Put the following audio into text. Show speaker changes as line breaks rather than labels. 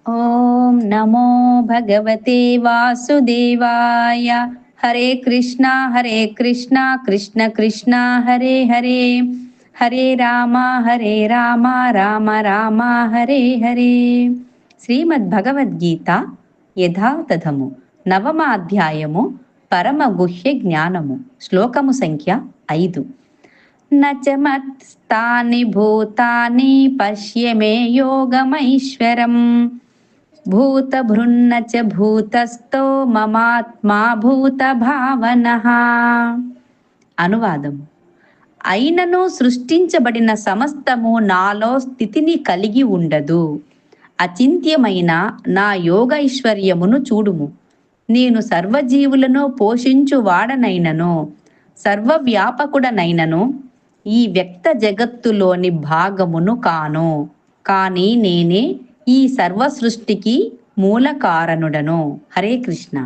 ఓం నమో భగవతే వాసుదేవాయ. హరే కృష్ణ కృష్ణ కృష్ణ హరే హరే, హరే రామ రామ రామ హరే హరే. శ్రీమద్ భగవద్గీత యథాతథము, నవమ అధ్యాయము, పరమ గుహ్య జ్ఞానము. శ్లోకము సంఖ్య 5. నచ మత్స్థాని భూతాని పశ్య మే యోగమైశ్వరం, భూతభృన్న చ భూతస్థో మమాత్మా భూత భావనః. అనువాదము: అయినను సృష్టించబడిన సమస్తము నాలో స్థితిని కలిగి ఉండదు. అచింత్యమైన నా యోగైశ్వర్యమును చూడుము. నేను సర్వజీవులను పోషించువాడనైనను, సర్వవ్యాపకుడనైనను, ఈ వ్యక్త జగత్తులోని భాగమును కాను. కానీ నేనే ఈ సర్వ సృష్టికి మూల కారణుడను. హరే కృష్ణ.